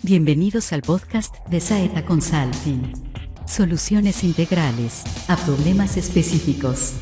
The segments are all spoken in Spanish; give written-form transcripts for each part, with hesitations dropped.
Bienvenidos al podcast de Saeta Consulting. Soluciones integrales a problemas específicos.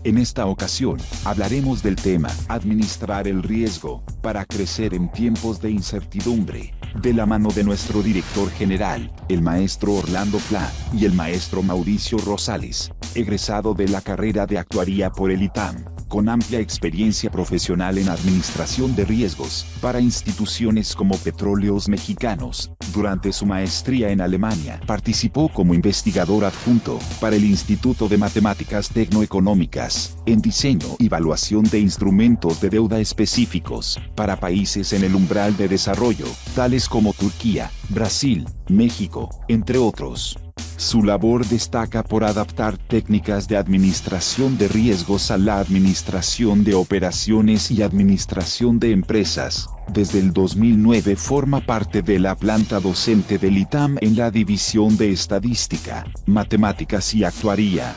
En esta ocasión, hablaremos del tema Administrar el riesgo para crecer en tiempos de incertidumbre, de la mano de nuestro director general, el maestro Orlando Pla, y el maestro Mauricio Rosales, egresado de la carrera de actuaría por el ITAM, con amplia experiencia profesional en administración de riesgos para instituciones como Petróleos Mexicanos. Durante su maestría en Alemania, participó como investigador adjunto para el Instituto de Matemáticas Tecnoeconómicas, en diseño y evaluación de instrumentos de deuda específicos para países en el umbral de desarrollo, tales como Turquía, Brasil, México, entre otros. Su labor destaca por adaptar técnicas de administración de riesgos a la administración de operaciones y administración de empresas. Desde el 2009 forma parte de la planta docente del ITAM en la División de Estadística, Matemáticas y Actuaría.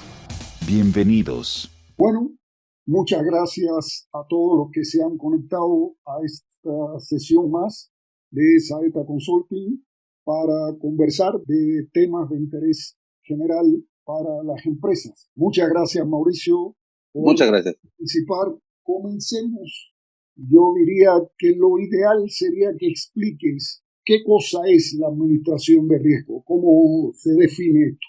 Bienvenidos. Bueno, muchas gracias a todos los que se han conectado a esta sesión más de Saeta Consulting para conversar de temas de interés general para las empresas. Muchas gracias, Mauricio, por participar. Comencemos. Yo diría que lo ideal sería que expliques qué cosa es la administración de riesgo, cómo se define esto.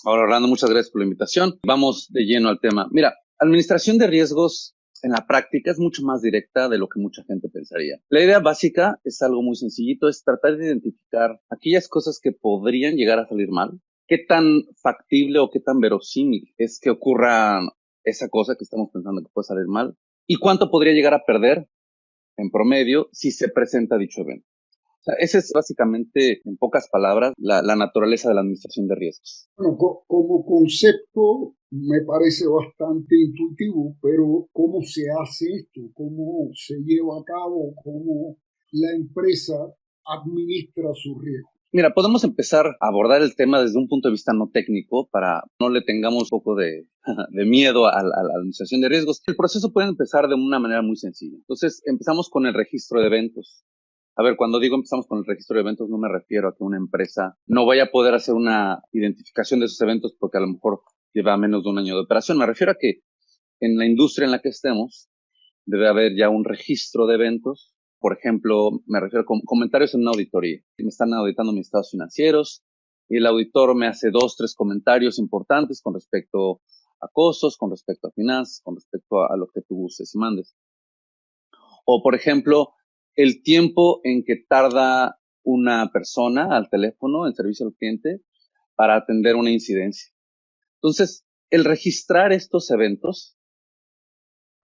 Ahora, Orlando, muchas gracias por la invitación. Vamos de lleno al tema. Mira, administración de riesgos en la práctica es mucho más directa de lo que mucha gente pensaría. La idea básica es algo muy sencillito, es tratar de identificar aquellas cosas que podrían llegar a salir mal, qué tan factible o qué tan verosímil es que ocurra esa cosa que estamos pensando que puede salir mal, y cuánto podría llegar a perder en promedio si se presenta dicho evento. O sea, ese es básicamente, en pocas palabras, la naturaleza de la administración de riesgos. Bueno, como concepto me parece bastante intuitivo, pero ¿cómo se hace esto? ¿Cómo se lleva a cabo? ¿Cómo la empresa administra su riesgo? Mira, podemos empezar a abordar el tema desde un punto de vista no técnico para no le tengamos un poco de miedo a la administración de riesgos. El proceso puede empezar de una manera muy sencilla. Entonces, empezamos con el registro de eventos. A ver, cuando digo empezamos con el registro de eventos, no me refiero a que una empresa no vaya a poder hacer una identificación de esos eventos porque a lo mejor lleva menos de un año de operación. Me refiero a que en la industria en la que estemos debe haber ya un registro de eventos. Por ejemplo, me refiero a comentarios en una auditoría. Me están auditando mis estados financieros y el auditor me hace 2, 3 comentarios importantes con respecto a costos, con respecto a finanzas, con respecto a lo que tú uses y mandes. O, por ejemplo, el tiempo en que tarda una persona al teléfono, en servicio al cliente, para atender una incidencia. Entonces, el registrar estos eventos,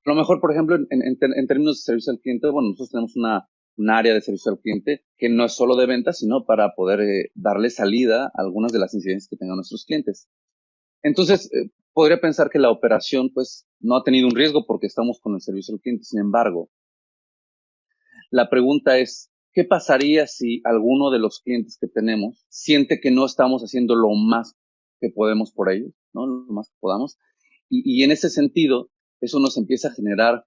a lo mejor, por ejemplo, en términos de servicio al cliente, bueno, nosotros tenemos un área de servicio al cliente que no es solo de ventas, sino para poder darle salida a algunas de las incidencias que tengan nuestros clientes. Entonces, podría pensar que la operación, pues, no ha tenido un riesgo porque estamos con el servicio al cliente. Sin embargo, la pregunta es, ¿qué pasaría si alguno de los clientes que tenemos siente que no estamos haciendo lo más que podemos por ellos, ¿no? Lo más que podamos. Y en ese sentido, eso nos empieza a generar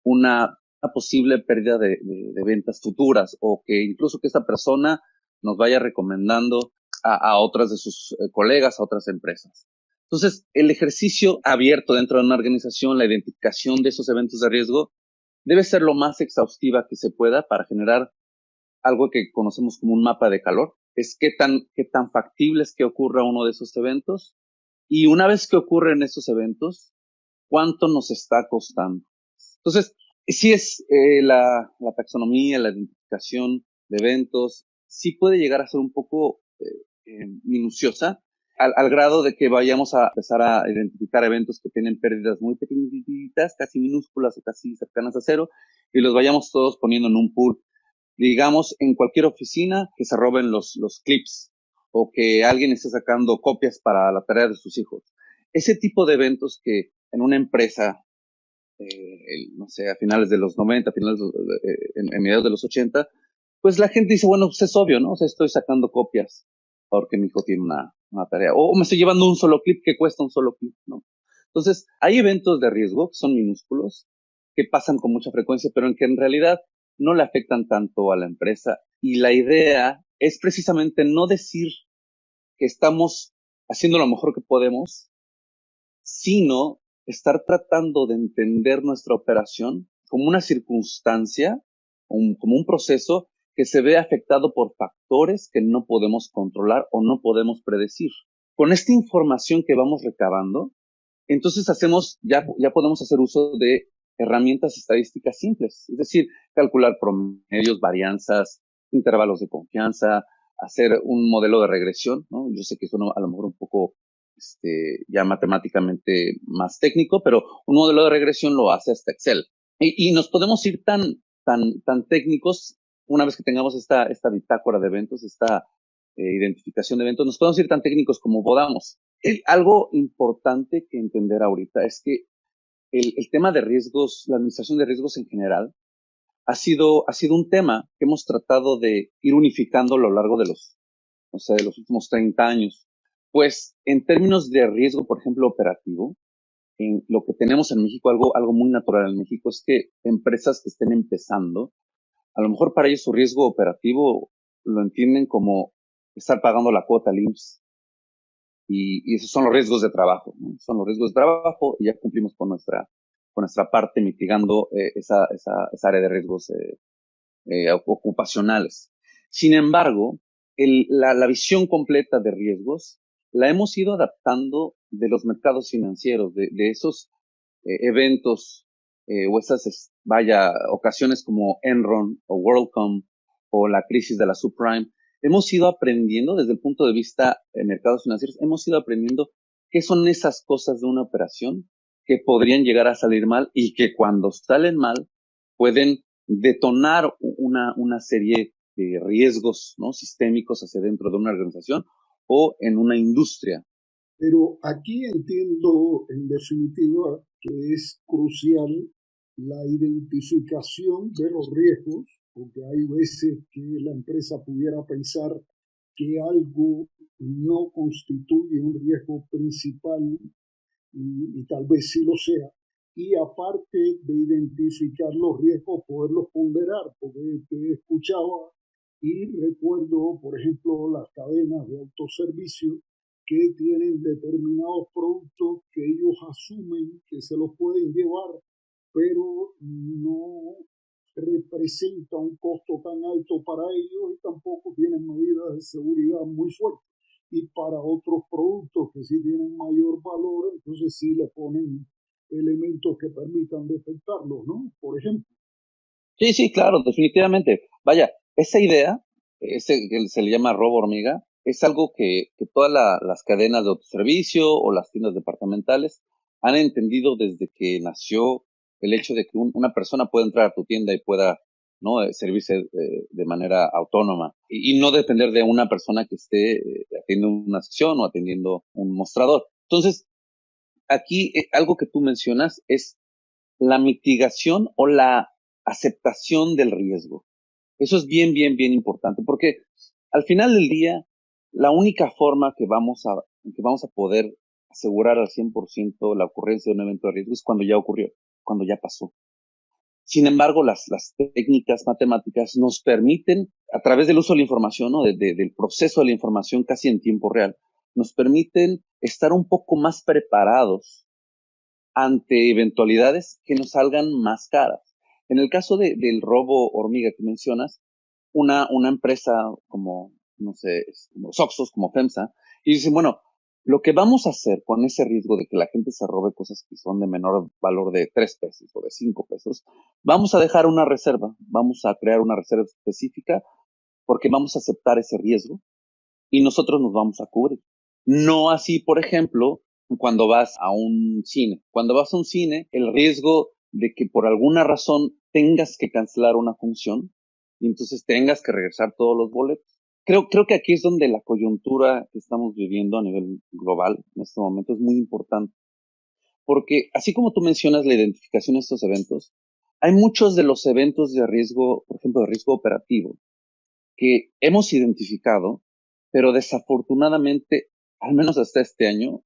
una posible pérdida de ventas futuras o que incluso que esta persona nos vaya recomendando a otras de sus colegas, a otras empresas. Entonces, el ejercicio abierto dentro de una organización, la identificación de esos eventos de riesgo, debe ser lo más exhaustiva que se pueda para generar algo que conocemos como un mapa de calor. Es qué tan factible es que ocurra uno de esos eventos. Y una vez que ocurren esos eventos, ¿cuánto nos está costando? Entonces, sí es la taxonomía, la identificación de eventos, sí puede llegar a ser un poco minuciosa, al grado de que vayamos a empezar a identificar eventos que tienen pérdidas muy pequeñitas, casi minúsculas o casi cercanas a cero, y los vayamos todos poniendo en un pool. Digamos, en cualquier oficina que se roben los clips o que alguien esté sacando copias para la tarea de sus hijos. Ese tipo de eventos que en una empresa, no sé, a finales de los 90, en mediados de los 80, pues la gente dice, bueno, pues es obvio, ¿no? O sea, estoy sacando copias porque mi hijo tiene una tarea. O me estoy llevando un solo clip que cuesta un solo clip, ¿no? Entonces, hay eventos de riesgo que son minúsculos, que pasan con mucha frecuencia, pero en que en realidad no le afectan tanto a la empresa. Y la idea es precisamente no decir que estamos haciendo lo mejor que podemos, sino estar tratando de entender nuestra operación como una circunstancia, como un proceso que se ve afectado por factores que no podemos controlar o no podemos predecir. Con esta información que vamos recabando, entonces ya podemos hacer uso de herramientas estadísticas simples, es decir, calcular promedios, varianzas, intervalos de confianza, hacer un modelo de regresión, ¿no? Yo sé que eso a lo mejor un poco ya matemáticamente más técnico, pero un modelo de regresión lo hace hasta Excel. Y nos podemos ir tan técnicos una vez que tengamos esta bitácora de eventos, esta identificación de eventos, nos podemos ir tan técnicos como podamos. Algo importante que entender ahorita es que el tema de riesgos, la administración de riesgos en general, ha sido un tema que hemos tratado de ir unificando a lo largo de de los últimos 30 años. Pues en términos de riesgo, por ejemplo, operativo, en lo que tenemos en México, algo muy natural en México, es que empresas que estén empezando, a lo mejor para ellos su riesgo operativo lo entienden como estar pagando la cuota al IMSS. Y esos son los riesgos de trabajo, ¿no? Son los riesgos de trabajo y ya cumplimos con nuestra parte mitigando esa área de riesgos ocupacionales. Sin embargo, la visión completa de riesgos la hemos ido adaptando de los mercados financieros, de esos eventos o esas, ocasiones como Enron o WorldCom o la crisis de la subprime. Hemos ido aprendiendo desde el punto de vista de mercados financieros, hemos ido aprendiendo qué son esas cosas de una operación que podrían llegar a salir mal y que cuando salen mal pueden detonar una serie de riesgos, ¿no?, sistémicos hacia dentro de una organización o en una industria. Pero aquí entiendo, en definitiva, que es crucial la identificación de los riesgos, porque hay veces que la empresa pudiera pensar que algo no constituye un riesgo principal y tal vez sí lo sea. Y aparte de identificar los riesgos, poderlos ponderar, porque te escuchaba y recuerdo, por ejemplo, las cadenas de autoservicio que tienen determinados productos que ellos asumen que se los pueden llevar, pero no representa un costo tan alto para ellos y tampoco tienen medidas de seguridad muy fuertes. Y para otros productos que sí tienen mayor valor, entonces sí le ponen elementos que permitan detectarlos, ¿no? Por ejemplo. Sí, claro, definitivamente. Vaya, esa idea, que se le llama robo hormiga, es algo que todas las cadenas de autoservicio o las tiendas departamentales han entendido desde que nació el hecho de que una persona pueda entrar a tu tienda y pueda, ¿no?, servirse de manera autónoma y no depender de una persona que esté atendiendo una sección o atendiendo un mostrador. Entonces, aquí algo que tú mencionas es la mitigación o la aceptación del riesgo. Eso es bien importante, porque al final del día, la única forma que vamos a poder asegurar al 100% la ocurrencia de un evento de riesgo es cuando ya ocurrió, cuando ya pasó. Sin embargo, las técnicas matemáticas nos permiten, a través del uso de la información, ¿no?, del proceso de la información casi en tiempo real, nos permiten estar un poco más preparados ante eventualidades que nos salgan más caras. En el caso del robo hormiga que mencionas, una empresa como, no sé, como Soxos, como FEMSA, y dicen, bueno, lo que vamos a hacer con ese riesgo de que la gente se robe cosas que son de menor valor de 3 pesos o de 5 pesos, vamos a dejar una reserva, vamos a crear una reserva específica porque vamos a aceptar ese riesgo y nosotros nos vamos a cubrir. No así, por ejemplo, cuando vas a un cine. Cuando vas a un cine, el riesgo de que por alguna razón tengas que cancelar una función y entonces tengas que regresar todos los boletos. Creo que aquí es donde la coyuntura que estamos viviendo a nivel global en este momento es muy importante. Porque así como tú mencionas la identificación de estos eventos, hay muchos de los eventos de riesgo, por ejemplo, de riesgo operativo, que hemos identificado, pero desafortunadamente, al menos hasta este año,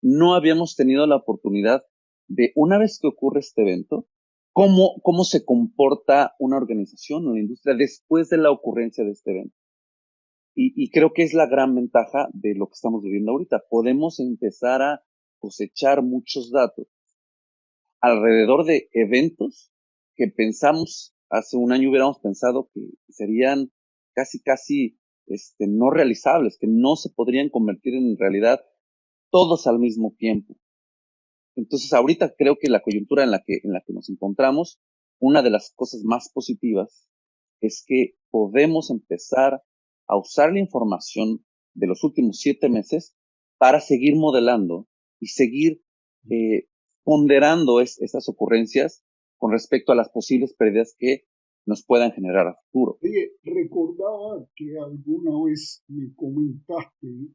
no habíamos tenido la oportunidad de, una vez que ocurre este evento, cómo se comporta una organización o una industria después de la ocurrencia de este evento. Y creo que es la gran ventaja de lo que estamos viviendo ahorita. Podemos empezar a cosechar muchos datos alrededor de eventos que pensamos hace un año hubiéramos pensado que serían casi no realizables, que no se podrían convertir en realidad todos al mismo tiempo. Entonces, ahorita creo que la coyuntura en la que nos encontramos, una de las cosas más positivas es que podemos empezar a usar la información de los últimos 7 meses para seguir modelando y seguir eh, ponderando esas ocurrencias con respecto a las posibles pérdidas que nos puedan generar a futuro. Oye, recordaba que alguna vez me comentaste,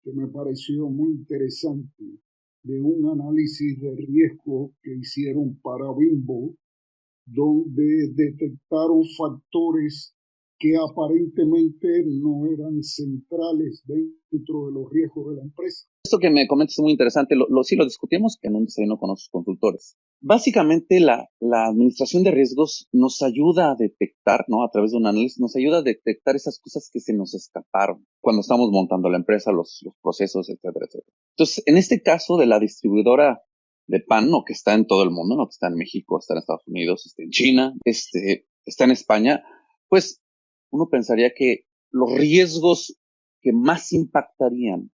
que me pareció muy interesante, de un análisis de riesgo que hicieron para Bimbo, donde detectaron factores que aparentemente no eran centrales dentro de los riesgos de la empresa. Esto que me comentas es muy interesante, sí lo discutimos en un desayuno con nuestros consultores. Básicamente, la administración de riesgos nos ayuda a detectar, ¿no? A través de un análisis, nos ayuda a detectar esas cosas que se nos escaparon cuando estamos montando la empresa, los procesos, etcétera, etcétera. Entonces, en este caso de la distribuidora de pan, ¿no? Que está en todo el mundo, ¿no? Que está en México, está en Estados Unidos, está en China, está en España, pues uno pensaría que los riesgos que más impactarían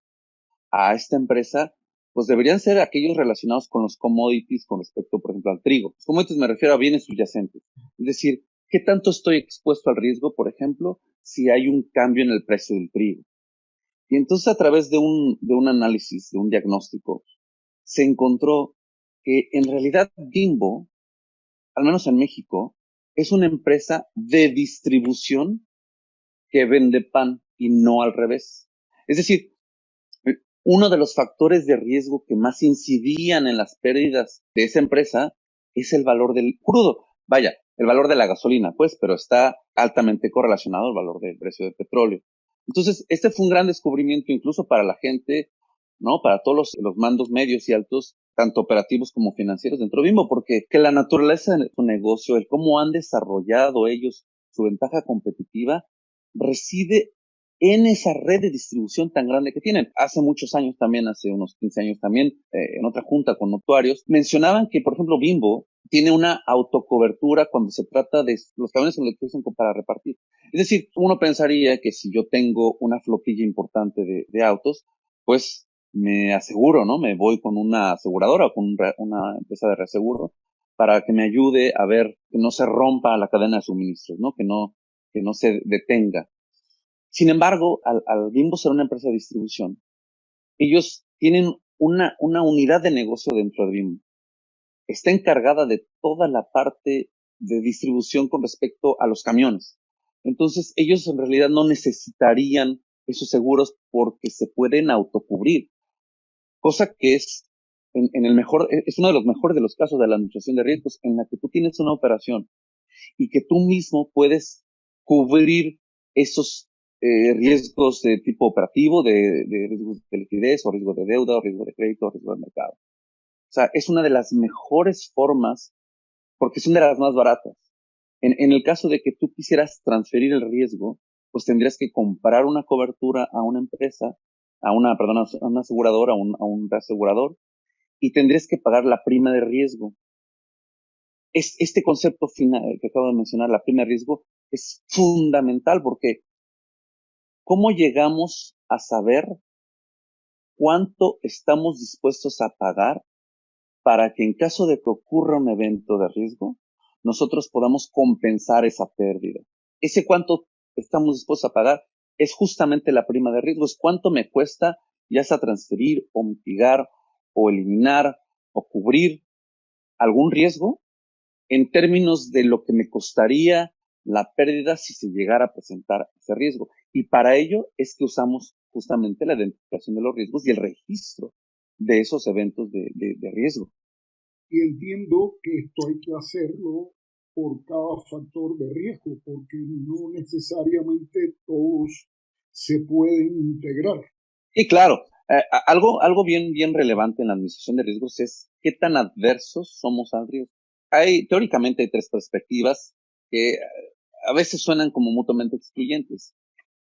a esta empresa, pues deberían ser aquellos relacionados con los commodities con respecto, por ejemplo, al trigo. Los commodities me refiero a bienes subyacentes. Es decir, ¿qué tanto estoy expuesto al riesgo, por ejemplo, si hay un cambio en el precio del trigo? Y entonces, a través de un análisis, de un diagnóstico, se encontró que en realidad Bimbo, al menos en México, es una empresa de distribución que vende pan y no al revés. Es decir, uno de los factores de riesgo que más incidían en las pérdidas de esa empresa es el valor del crudo. Vaya, el valor de la gasolina, pues, pero está altamente correlacionado al valor del precio del petróleo. Entonces, este fue un gran descubrimiento incluso para la gente, ¿no? Para todos los mandos medios y altos, tanto operativos como financieros dentro de Bimbo, porque que la naturaleza de su negocio, el cómo han desarrollado ellos su ventaja competitiva, reside en esa red de distribución tan grande que tienen. Hace muchos años también, hace unos 15 años también, en otra junta con notuarios, mencionaban que, por ejemplo, Bimbo tiene una autocobertura cuando se trata de los camiones que lo usan para repartir. Es decir, uno pensaría que si yo tengo una flotilla importante de autos, pues me aseguro, ¿no? Me voy con una aseguradora o con una empresa de reaseguro para que me ayude a ver que no se rompa la cadena de suministros, ¿no? Que no se detenga. Sin embargo, al Bimbo ser una empresa de distribución, ellos tienen una unidad de negocio dentro de Bimbo. Está encargada de toda la parte de distribución con respecto a los camiones. Entonces, ellos en realidad no necesitarían esos seguros porque se pueden autocubrir, cosa que es uno de los mejores de los casos de la administración de riesgos, en la que tú tienes una operación y que tú mismo puedes cubrir esos riesgos de tipo operativo, de riesgos de liquidez, o riesgo de deuda, o riesgo de crédito, o riesgo de mercado. O sea, es una de las mejores formas, porque son de las más baratas. En el caso de que tú quisieras transferir el riesgo, pues tendrías que comprar una cobertura a una empresa, a una aseguradora, a un reasegurador, y tendrías que pagar la prima de riesgo. Este concepto final que acabo de mencionar, la prima de riesgo, es fundamental porque ¿cómo llegamos a saber cuánto estamos dispuestos a pagar para que en caso de que ocurra un evento de riesgo, nosotros podamos compensar esa pérdida? Ese cuánto estamos dispuestos a pagar es justamente la prima de riesgo, es cuánto me cuesta ya sea transferir o mitigar o eliminar o cubrir algún riesgo en términos de lo que me costaría la pérdida si se llegara a presentar ese riesgo. Y para ello es que usamos justamente la identificación de los riesgos y el registro de esos eventos de riesgo. Y entiendo que esto hay que hacerlo por cada factor de riesgo, porque no necesariamente todos se pueden integrar. Y claro, algo bien relevante en la administración de riesgos es qué tan adversos somos al riesgo. Teóricamente hay tres perspectivas que a veces suenan como mutuamente excluyentes.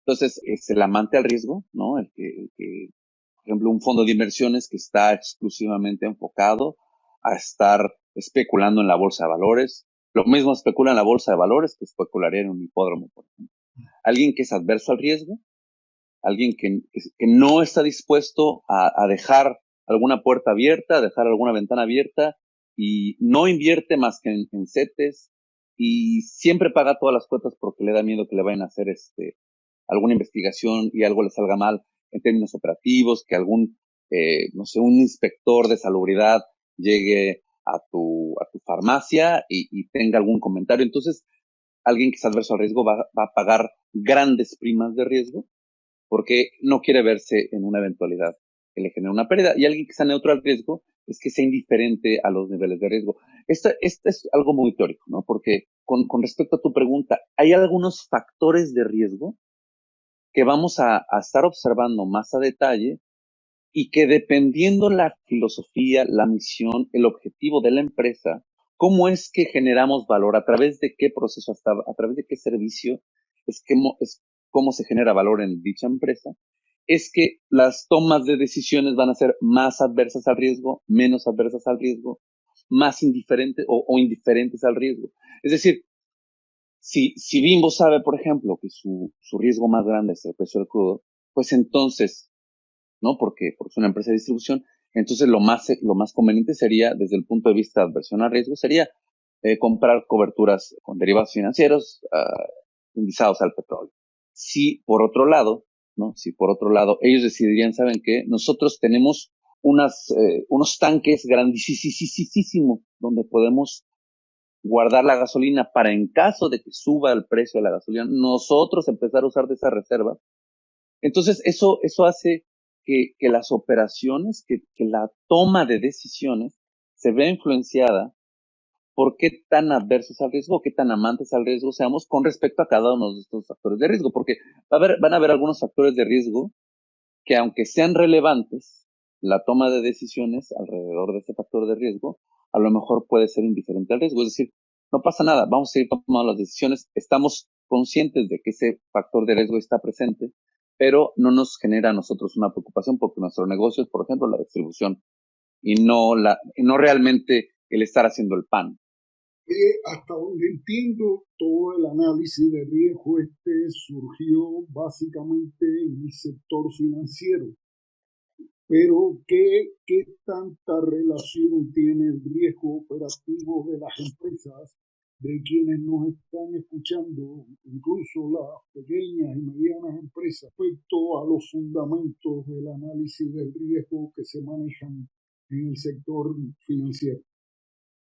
Entonces, es el amante al riesgo, ¿no? Por ejemplo, un fondo de inversiones que está exclusivamente enfocado a estar especulando en la bolsa de valores. Lo mismo especula en la bolsa de valores que especularía en un hipódromo, por ejemplo. Alguien que es adverso al riesgo, alguien que no está dispuesto a dejar alguna puerta abierta, a dejar alguna ventana abierta y no invierte más que en CETES y siempre paga todas las cuotas porque le da miedo que le vayan a hacer alguna investigación y algo le salga mal en términos operativos, que algún, no sé, un inspector de salubridad llegue a tu farmacia y tenga algún comentario. Entonces, alguien que es adverso al riesgo va a pagar grandes primas de riesgo porque no quiere verse en una eventualidad que le genere una pérdida. Y alguien que sea neutro al riesgo es que sea indiferente a los niveles de riesgo. Esto es algo muy teórico, ¿no? Porque con respecto a tu pregunta, hay algunos factores de riesgo que vamos a estar observando más a detalle y que dependiendo la filosofía, la misión, el objetivo de la empresa, cómo es que generamos valor, a través de qué proceso, hasta a través de qué servicio, es cómo se genera valor en dicha empresa, es que las tomas de decisiones van a ser más adversas al riesgo, menos adversas al riesgo, más indiferentes o indiferentes al riesgo. Es decir, si Bimbo sabe, por ejemplo, que su riesgo más grande es el precio del crudo, pues entonces, ¿no? Porque es una empresa de distribución. Entonces, lo más conveniente sería, desde el punto de vista de adversión a riesgo, sería comprar coberturas con derivados financieros indizados al petróleo. Si por otro lado, ¿no? Si por otro lado ellos decidirían, ¿saben qué? Nosotros tenemos unos tanques grandísimos donde podemos guardar la gasolina para en caso de que suba el precio de la gasolina, nosotros empezar a usar de esa reserva. Entonces, eso hace que las operaciones, que la toma de decisiones se vea influenciada por qué tan adversos al riesgo, qué tan amantes al riesgo seamos con respecto a cada uno de estos factores de riesgo, porque van a haber algunos factores de riesgo que aunque sean relevantes, la toma de decisiones alrededor de ese factor de riesgo, a lo mejor puede ser indiferente al riesgo. Es decir, no pasa nada, vamos a seguir tomando las decisiones, estamos conscientes de que ese factor de riesgo está presente, pero no nos genera a nosotros una preocupación porque nuestro negocio es, por ejemplo, la distribución y no realmente el estar haciendo el pan. Hasta donde entiendo, todo el análisis de riesgo surgió básicamente en el sector financiero. Pero ¿qué tanta relación tiene el riesgo operativo de las empresas, de quienes nos están escuchando, incluso las pequeñas y medianas empresas, respecto a los fundamentos del análisis del riesgo que se manejan en el sector financiero?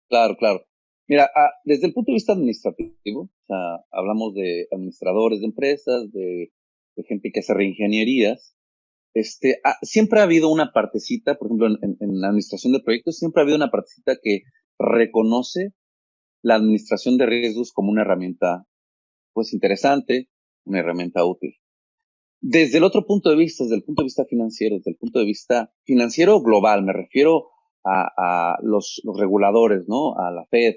Claro, claro. Mira, desde el punto de vista administrativo, o sea, hablamos de administradores de empresas, de gente que hace reingenierías. Siempre ha habido una partecita, por ejemplo, en la administración de proyectos, siempre ha habido una partecita que reconoce la administración de riesgos como una herramienta, pues, interesante, una herramienta útil. Desde el otro punto de vista, desde el punto de vista financiero, desde el punto de vista financiero global, me refiero a los reguladores, ¿no? A la Fed,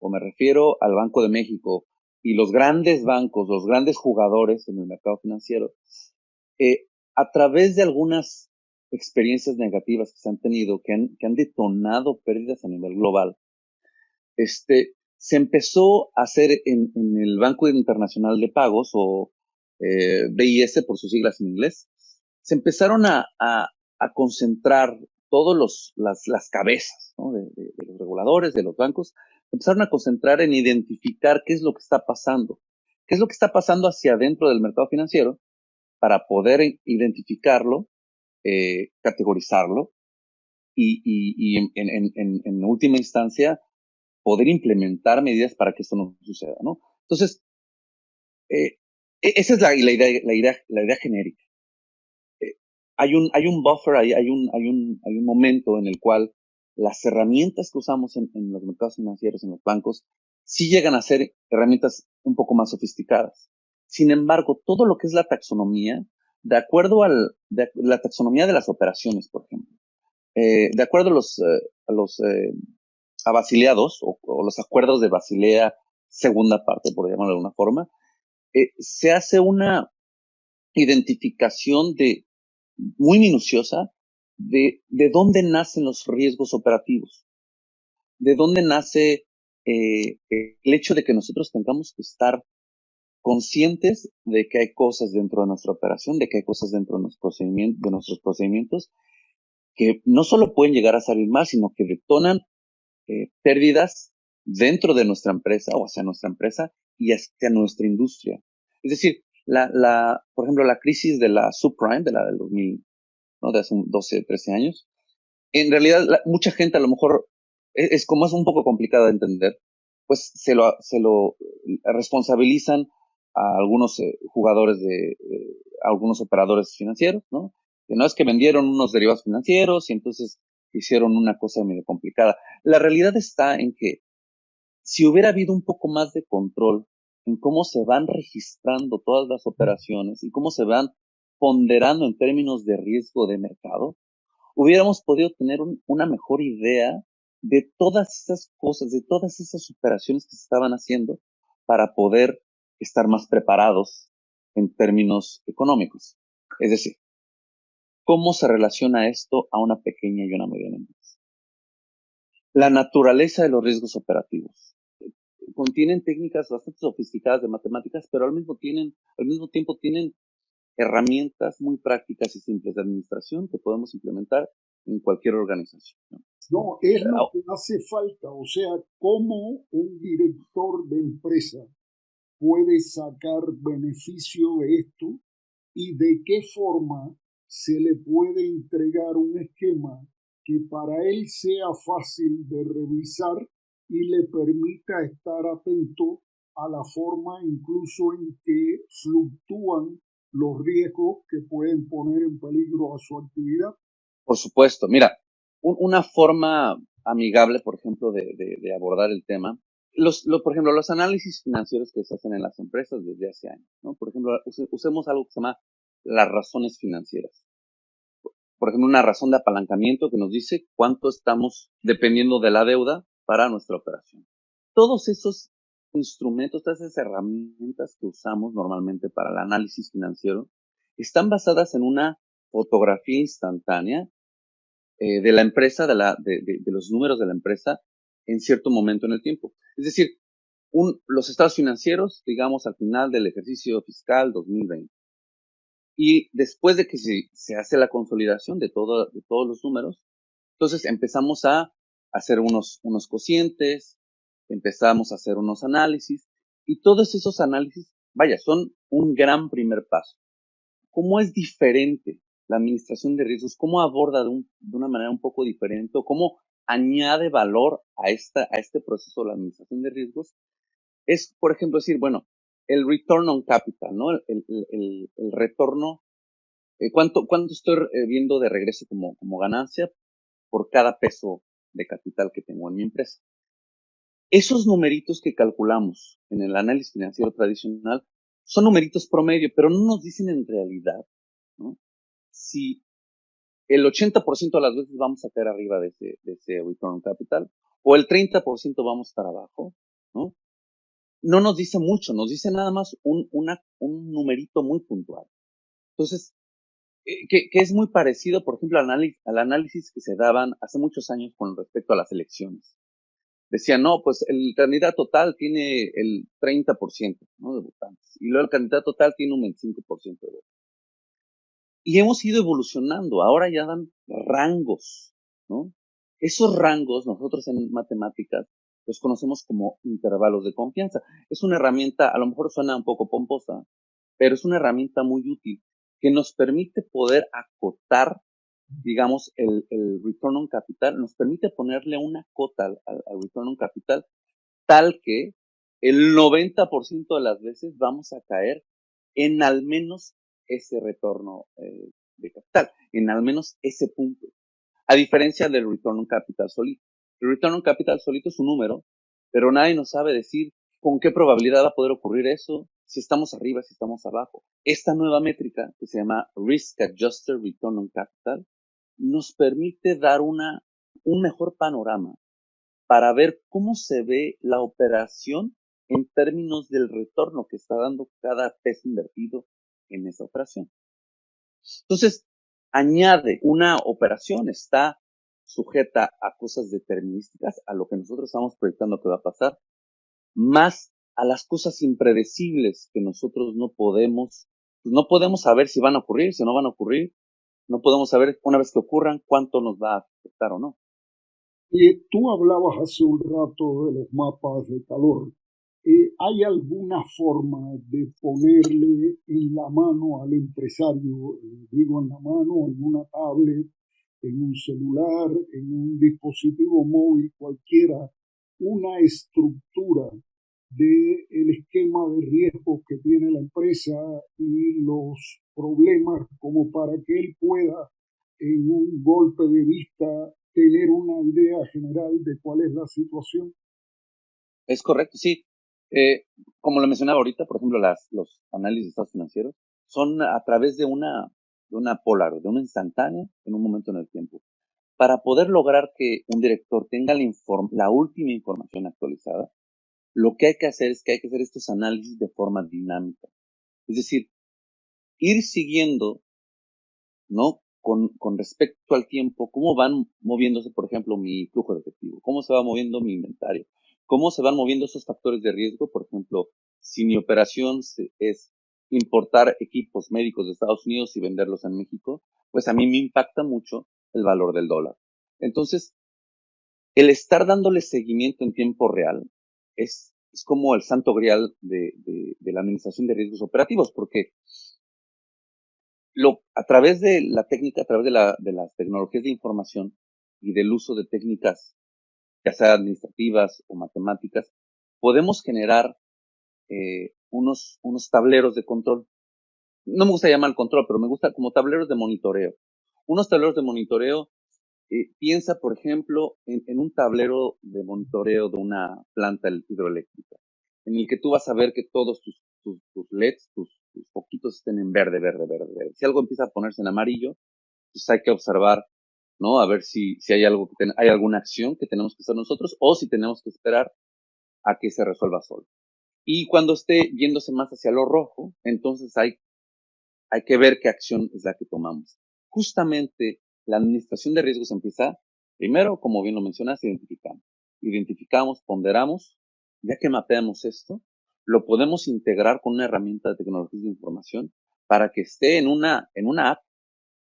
o me refiero al Banco de México y los grandes bancos, los grandes jugadores en el mercado financiero, a través de algunas experiencias negativas que se han tenido, que han detonado pérdidas a nivel global, se empezó a hacer en el Banco Internacional de Pagos, o BIS por sus siglas en inglés, se empezaron a concentrar todas las cabezas, ¿no? de los reguladores, de los bancos, empezaron a concentrar en identificar qué es lo que está pasando, qué es lo que está pasando hacia adentro del mercado financiero para poder identificarlo, categorizarlo y en última instancia poder implementar medidas para que esto no suceda, ¿no? Entonces, esa es la idea genérica. Hay un buffer, hay un momento en el cual las herramientas que usamos en los mercados financieros, en los bancos, sí llegan a ser herramientas un poco más sofisticadas. Sin embargo, todo lo que es la taxonomía, de acuerdo la taxonomía de las operaciones, por ejemplo, de acuerdo a los abasileados o los acuerdos de Basilea, segunda parte, por llamarlo de alguna forma, se hace identificación muy minuciosa de dónde nacen los riesgos operativos, de dónde nace el hecho de que nosotros tengamos que estar conscientes de que hay cosas dentro de nuestra operación, de que hay cosas dentro de nuestros procedimientos que no solo pueden llegar a salir mal, sino que detonan pérdidas dentro de nuestra empresa o hacia nuestra empresa y hacia nuestra industria. Es decir, por ejemplo, la crisis de la subprime, de la del 2000, ¿no? De hace 12, 13 años, en realidad mucha gente a lo mejor como es un poco complicado de entender, pues se lo responsabilizan a algunos jugadores algunos operadores financieros, ¿no? Que no es que vendieron unos derivados financieros y entonces hicieron una cosa medio complicada. La realidad está en que si hubiera habido un poco más de control en cómo se van registrando todas las operaciones y cómo se van ponderando en términos de riesgo de mercado, hubiéramos podido tener una mejor idea de todas esas cosas, de todas esas operaciones que se estaban haciendo para poder estar más preparados en términos económicos. Es decir, ¿cómo se relaciona esto a una pequeña y una mediana empresa? La naturaleza de los riesgos operativos. Contienen técnicas bastante sofisticadas de matemáticas, pero al mismo tiempo tienen herramientas muy prácticas y simples de administración que podemos implementar en cualquier organización, ¿no? No, es lo que hace falta. O sea, cómo un director de empresa puede sacar beneficio de esto y de qué forma se le puede entregar un esquema que para él sea fácil de revisar y le permita estar atento a la forma incluso en que fluctúan los riesgos que pueden poner en peligro a su actividad. Por supuesto. Mira, una forma amigable, por ejemplo, de abordar el tema, por ejemplo, los análisis financieros que se hacen en las empresas desde hace años, ¿no? Por ejemplo, usemos algo que se llama las razones financieras. Por ejemplo, una razón de apalancamiento que nos dice cuánto estamos dependiendo de la deuda para nuestra operación. Todos esos instrumentos, todas esas herramientas que usamos normalmente para el análisis financiero, están basadas en una fotografía instantánea de la empresa, de los números de la empresa en cierto momento en el tiempo. Es decir, los estados financieros, digamos, al final del ejercicio fiscal 2020. Y después de que se hace la consolidación de todos los números, entonces empezamos a hacer unos cocientes, empezamos a hacer unos análisis, y todos esos análisis, vaya, son un gran primer paso. ¿Cómo es diferente la administración de riesgos? ¿Cómo aborda de una manera un poco diferente? ¿O cómo añade valor a este proceso de la administración de riesgos? Es, por ejemplo, decir, bueno, el return on capital, ¿no? El retorno, ¿cuánto estoy viendo de regreso como ganancia por cada peso de capital que tengo en mi empresa? Esos numeritos que calculamos en el análisis financiero tradicional son numeritos promedio, pero no nos dicen en realidad, ¿no? Si el 80% de las veces vamos a caer arriba de ese return on capital o el 30% vamos a estar abajo, ¿no? No nos dice mucho, nos dice nada más un numerito muy puntual. Entonces, que es muy parecido, por ejemplo, al análisis que se daban hace muchos años con respecto a las elecciones. Decían, no, pues el candidato tal tiene el 30%, ¿no?, de votantes, y luego el candidato tal tiene un 25% de votos. Y hemos ido evolucionando, ahora ya dan rangos, ¿no? Esos rangos nosotros en matemáticas los conocemos como intervalos de confianza. Es una herramienta, a lo mejor suena un poco pomposa, pero es una herramienta muy útil que nos permite poder acotar, digamos, el return on capital, nos permite ponerle una cota al return on capital tal que el 90% de las veces vamos a caer en al menos ese retorno de capital, en al menos ese punto. A diferencia del return on capital solito. El return on capital solito es un número, pero nadie nos sabe decir con qué probabilidad va a poder ocurrir eso, si estamos arriba, si estamos abajo. Esta nueva métrica, que se llama Risk Adjusted Return on Capital, nos permite dar un mejor panorama para ver cómo se ve la operación en términos del retorno que está dando cada peso invertido en esa operación. Entonces, añade una operación, está sujeta a cosas determinísticas, a lo que nosotros estamos proyectando que va a pasar, más a las cosas impredecibles que nosotros no podemos saber si van a ocurrir, si no van a ocurrir, no podemos saber una vez que ocurran cuánto nos va a afectar o no. Tú hablabas hace un rato de los mapas de calor. ¿Hay alguna forma de ponerle en la mano al empresario, digo en la mano, en una tablet, en un celular, en un dispositivo móvil cualquiera, una estructura del esquema de riesgos que tiene la empresa y los problemas como para que él pueda, en un golpe de vista, tener una idea general de cuál es la situación? Es correcto, sí. Como lo mencionaba ahorita, por ejemplo, los análisis de estados financieros son a través de una polar, de una instantánea en un momento en el tiempo. Para poder lograr que un director tenga la última información actualizada, lo que hay que hacer es que hay que hacer estos análisis de forma dinámica. Es decir, ir siguiendo, ¿no? Con respecto al tiempo, cómo van moviéndose, por ejemplo, mi flujo de efectivo, cómo se va moviendo mi inventario, cómo se van moviendo esos factores de riesgo. Por ejemplo, si mi operación es importar equipos médicos de Estados Unidos y venderlos en México, pues a mí me impacta mucho el valor del dólar. Entonces, el estar dándole seguimiento en tiempo real es como el santo grial de la administración de riesgos operativos, porque a través de la técnica, a través de las tecnologías de información y del uso de técnicas, ya sea administrativas o matemáticas, podemos generar unos tableros de control. No me gusta llamar control, pero me gusta como tableros de monitoreo. Unos tableros de monitoreo, piensa, por ejemplo, en un tablero de monitoreo de una planta hidroeléctrica, en el que tú vas a ver que todos tus LEDs, tus foquitos estén en verde, verde, verde, verde. Si algo empieza a ponerse en amarillo, pues hay que observar, ¿no? A ver si hay hay alguna acción que tenemos que hacer nosotros o si tenemos que esperar a que se resuelva solo. Y cuando esté yéndose más hacia lo rojo, entonces hay que ver qué acción es la que tomamos. Justamente la administración de riesgos empieza, primero, como bien lo mencionas, identificamos, ponderamos. Ya que mapeamos esto, lo podemos integrar con una herramienta de tecnología de información para que esté en una app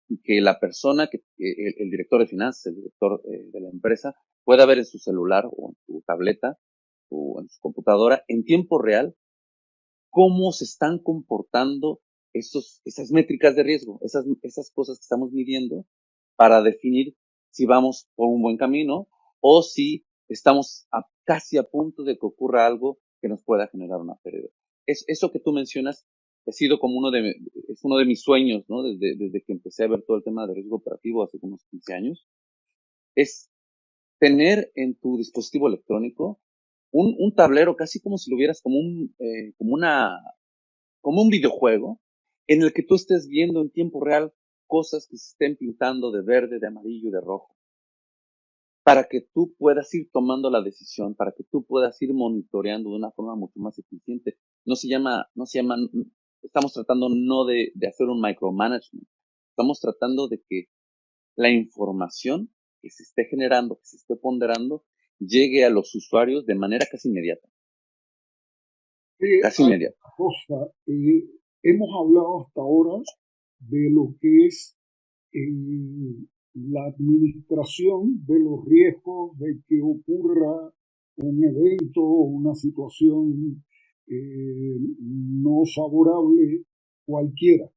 y que la persona, el director de finanzas, el director de la empresa, pueda ver en su celular o en su tableta o en su computadora en tiempo real cómo se están comportando esas métricas de riesgo, esas cosas que estamos midiendo para definir si vamos por un buen camino o si estamos casi a punto de que ocurra algo que nos pueda generar una pérdida. Eso que tú mencionas ha sido como es uno de mis sueños, ¿no? Desde que empecé a ver todo el tema de riesgo operativo hace unos 15 años, es tener en tu dispositivo electrónico un tablero, casi como si lo vieras como un videojuego en el que tú estés viendo en tiempo real cosas que se estén pintando de verde, de amarillo y de rojo, para que tú puedas ir tomando la decisión, para que tú puedas ir monitoreando de una forma mucho más eficiente. Estamos tratando no de hacer un micromanagement, estamos tratando de que la información que se esté generando, que se esté ponderando, llegue a los usuarios de manera casi inmediata. Casi inmediata. Cosa, hemos hablado hasta ahora de lo que es la administración de los riesgos de que ocurra un evento o una situación no favorable cualquiera.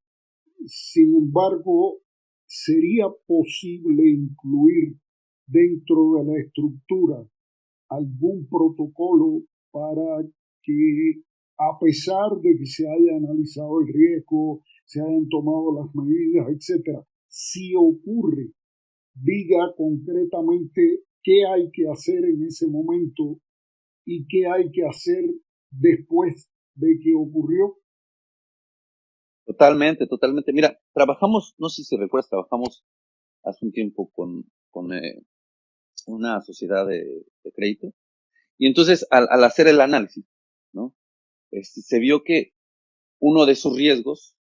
Sin embargo, ¿sería posible incluir dentro de la estructura algún protocolo para que, a pesar de que se haya analizado el riesgo, se hayan tomado las medidas, etcétera, si ocurre, diga concretamente qué hay que hacer en ese momento y qué hay que hacer después de que ocurrió? Totalmente, totalmente. Mira, trabajamos, no sé si recuerdas, trabajamos hace un tiempo con una sociedad de crédito. Y entonces, al hacer el análisis, ¿no? Se vio que uno de sus riesgos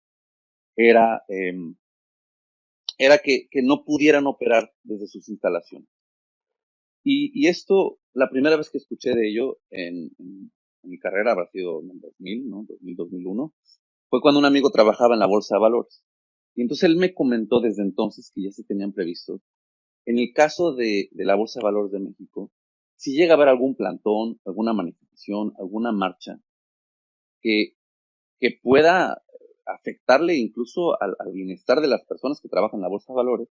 era, era que no pudieran operar desde sus instalaciones. Y esto, la primera vez que escuché de ello en mi carrera, habrá sido en el 2000, ¿no? 2000, 2001, fue cuando un amigo trabajaba en la Bolsa de Valores. Y entonces él me comentó desde entonces que ya se tenían previstos. En el caso de la Bolsa de Valores de México, si llega a haber algún plantón, alguna manifestación, alguna marcha que, que pueda afectarle incluso al bienestar de las personas que trabajan en la Bolsa de Valores,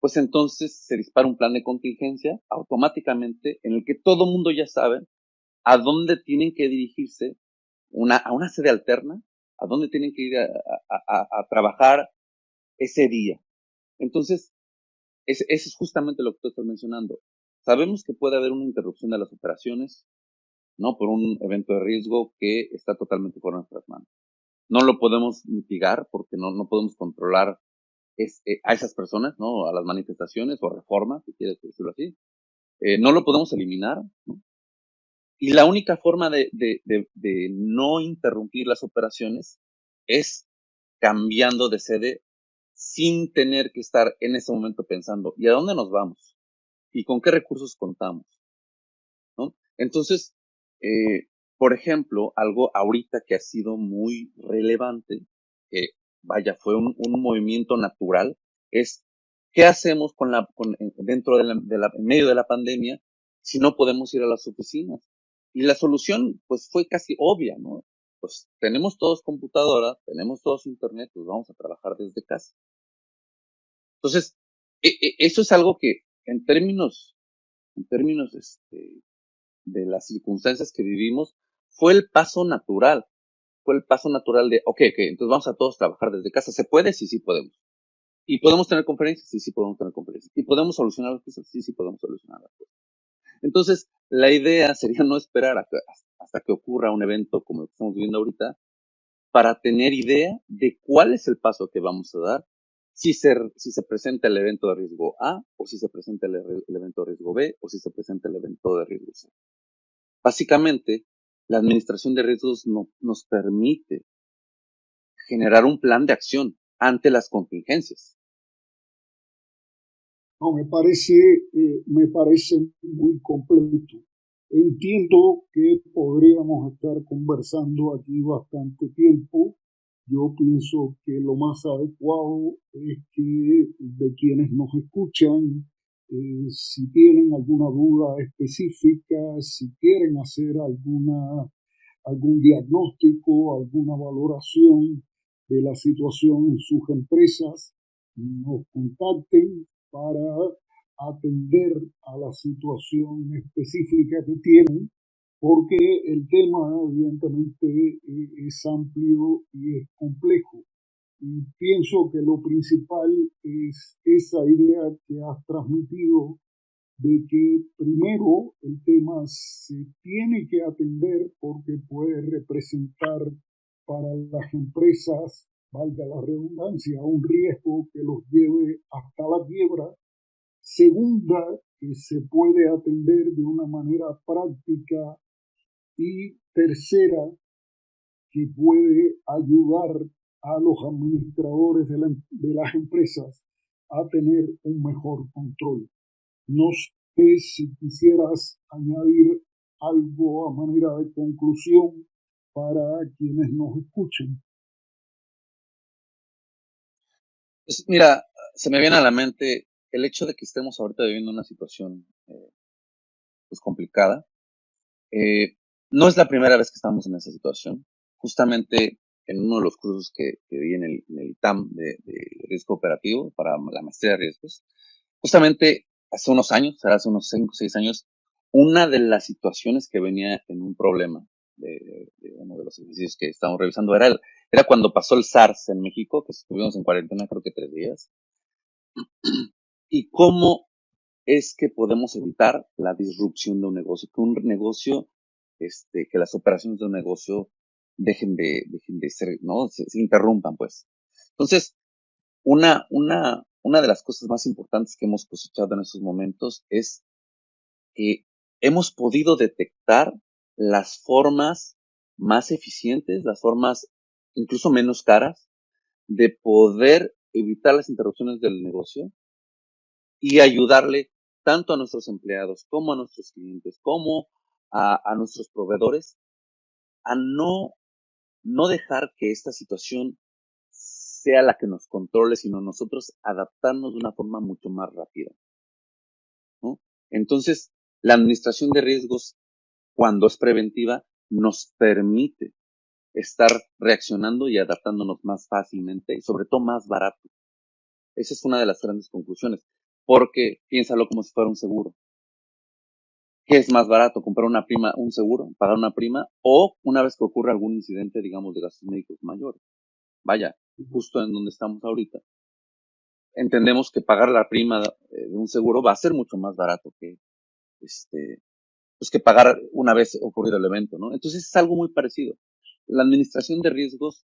pues entonces se dispara un plan de contingencia automáticamente en el que todo mundo ya sabe a dónde tienen que dirigirse a una sede alterna, a dónde tienen que ir a trabajar ese día. Entonces, eso es justamente lo que tú estás mencionando. Sabemos que puede haber una interrupción de las operaciones, ¿no? Por un evento de riesgo que está totalmente fuera de nuestras manos. No lo podemos mitigar porque no podemos controlar a esas personas, ¿no? A las manifestaciones o reformas, si quieres decirlo así. No lo podemos eliminar, ¿no? Y la única forma de no interrumpir las operaciones es cambiando de sede sin tener que estar en ese momento pensando, ¿y a dónde nos vamos? ¿Y con qué recursos contamos? ¿No? Entonces, por ejemplo, algo ahorita que ha sido muy relevante, que vaya, fue un movimiento natural, es ¿qué hacemos dentro en medio de la pandemia si no podemos ir a las oficinas? Y la solución, pues, fue casi obvia, ¿no? Pues tenemos todos computadora, tenemos todos internet, pues vamos a trabajar desde casa. Entonces, eso es algo que en términos, de las circunstancias que vivimos, fue el paso natural. Fue el paso natural de, ok, entonces vamos a todos trabajar desde casa. ¿Se puede? Sí, sí podemos. ¿Y podemos tener conferencias? Sí, sí podemos tener conferencias. ¿Y podemos solucionar las cosas? Sí, sí podemos solucionar las cosas. Entonces, la idea sería no esperar hasta que ocurra un evento como el que estamos viviendo ahorita para tener idea de cuál es el paso que vamos a dar, si se presenta el evento de riesgo A, o si se presenta el evento de riesgo B, o si se presenta el evento de riesgo C. Básicamente, la administración de riesgos nos permite generar un plan de acción ante las contingencias. No, me parece muy completo. Entiendo que podríamos estar conversando aquí bastante tiempo. Yo pienso que lo más adecuado es que de quienes nos escuchan, si tienen alguna duda específica, si quieren hacer algún diagnóstico, alguna valoración de la situación en sus empresas, nos contacten para atender a la situación específica que tienen, porque el tema evidentemente es amplio y es complejo. Y pienso que lo principal es esa idea que has transmitido de que primero el tema se tiene que atender porque puede representar para las empresas, valga la redundancia, un riesgo que los lleve hasta la quiebra. Segunda, que se puede atender de una manera práctica. Y tercera, que puede ayudar a los administradores de las empresas a tener un mejor control. No sé si quisieras añadir algo a manera de conclusión para quienes nos escuchen. Pues mira, se me viene a la mente el hecho de que estemos ahorita viviendo una situación pues complicada. No es la primera vez que estamos en esa situación. Justamente en uno de los cursos que vi en el ITAM de riesgo operativo para la maestría de riesgos, justamente hace unos años, hace unos 5 o 6 años, una de las situaciones que venía en un problema de uno de los ejercicios que estábamos revisando era cuando pasó el SARS en México, que estuvimos en cuarentena creo que 3 días, y cómo es que podemos evitar la disrupción de un negocio, que un negocio, que las operaciones de un negocio dejen de ser, ¿no? Se interrumpan, pues. Entonces, una de las cosas más importantes que hemos cosechado en estos momentos es que hemos podido detectar las formas más eficientes, las formas incluso menos caras de poder evitar las interrupciones del negocio y ayudarle tanto a nuestros empleados como a nuestros clientes, como a nuestros proveedores, a no dejar que esta situación sea la que nos controle, sino nosotros adaptarnos de una forma mucho más rápida, ¿no? Entonces, la administración de riesgos, cuando es preventiva, nos permite estar reaccionando y adaptándonos más fácilmente y sobre todo más barato. Esa es una de las grandes conclusiones, porque piénsalo como si fuera un seguro. ¿Qué es más barato? ¿Comprar un seguro, pagar una prima, o una vez que ocurre algún incidente, digamos, de gastos médicos mayores? Vaya, justo en donde estamos ahorita, entendemos que pagar la prima de un seguro va a ser mucho más barato que pues que pagar una vez ocurrido el evento, ¿no? Entonces es algo muy parecido. La administración de riesgos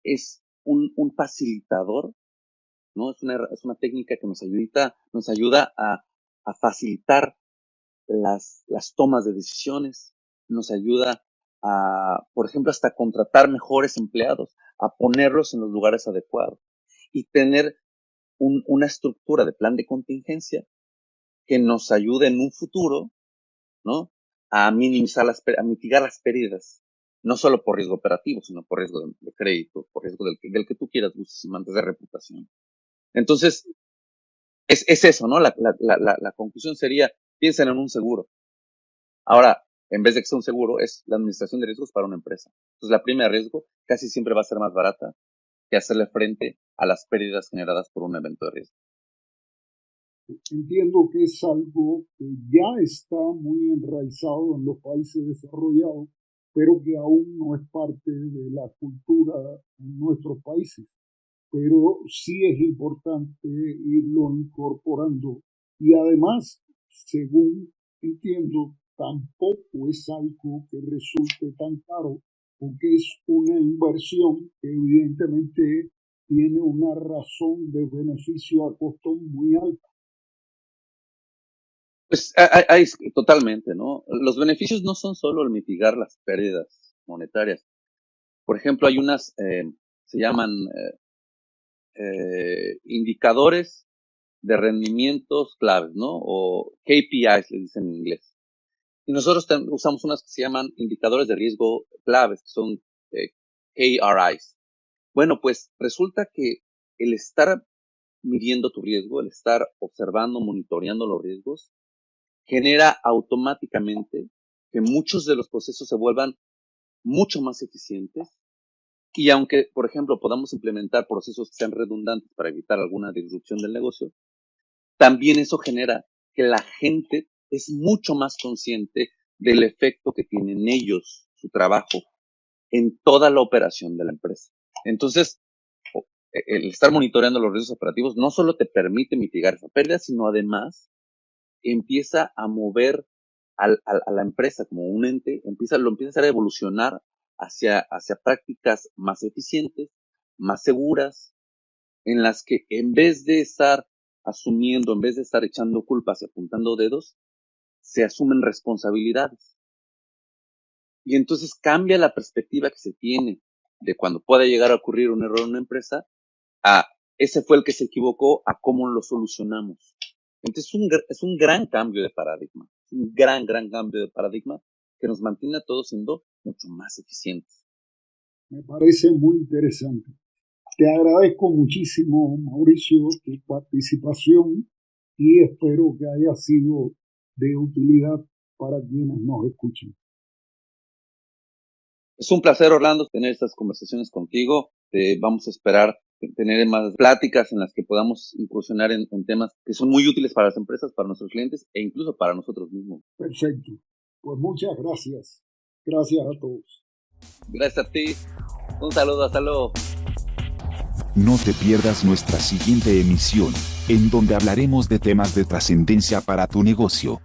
es un facilitador, ¿no? Es una técnica que nos ayuda a facilitar las tomas de decisiones, nos ayuda a, por ejemplo, hasta contratar mejores empleados, a ponerlos en los lugares adecuados y tener una estructura de plan de contingencia que nos ayude en un futuro, ¿no? A mitigar las pérdidas, no solo por riesgo operativo, sino por riesgo de crédito, por riesgo del que tú quieras, gustes y mandes, de reputación. Entonces, es eso, ¿no? La conclusión sería, piensen en un seguro. Ahora, en vez de que sea un seguro, es la administración de riesgos para una empresa. Entonces, la prima de riesgo casi siempre va a ser más barata que hacerle frente a las pérdidas generadas por un evento de riesgo. Entiendo que es algo que ya está muy enraizado en los países desarrollados, pero que aún no es parte de la cultura en nuestros países. Pero sí es importante irlo incorporando. Y además, según entiendo, tampoco es algo que resulte tan caro, porque es una inversión que evidentemente tiene una razón de beneficio a costo muy alta. Pues totalmente, ¿no? Los beneficios no son solo el mitigar las pérdidas monetarias. Por ejemplo, hay unas, se llaman indicadores de rendimientos claves, ¿no? O KPIs, le dicen en inglés. Y nosotros usamos unas que se llaman indicadores de riesgo claves, que son KRIs. Bueno, pues resulta que el estar midiendo tu riesgo, el estar observando, monitoreando los riesgos, genera automáticamente que muchos de los procesos se vuelvan mucho más eficientes. Y aunque, por ejemplo, podamos implementar procesos que sean redundantes para evitar alguna disrupción del negocio, también eso genera que la gente es mucho más consciente del efecto que tienen ellos, su trabajo, en toda la operación de la empresa. Entonces, el estar monitoreando los riesgos operativos no solo te permite mitigar esa pérdida, sino además empieza a mover a la empresa como un ente, lo empieza a hacer evolucionar hacia prácticas más eficientes, más seguras, en las que en vez de estar asumiendo, en vez de estar echando culpas y apuntando dedos, se asumen responsabilidades. Y entonces cambia la perspectiva que se tiene de cuando pueda llegar a ocurrir un error en una empresa a ese fue el que se equivocó, a cómo lo solucionamos. Entonces es un gran cambio de paradigma, un gran cambio de paradigma que nos mantiene a todos siendo mucho más eficientes. Me parece muy interesante. Te agradezco muchísimo, Mauricio, tu participación y espero que haya sido de utilidad para quienes nos escuchan. Es un placer, Orlando, tener estas conversaciones contigo. Vamos a esperar tener más pláticas en las que podamos incursionar en temas que son muy útiles para las empresas, para nuestros clientes e incluso para nosotros mismos. Perfecto. Pues muchas gracias. Gracias a todos. Gracias a ti. Un saludo, hasta luego. No te pierdas nuestra siguiente emisión, en donde hablaremos de temas de trascendencia para tu negocio.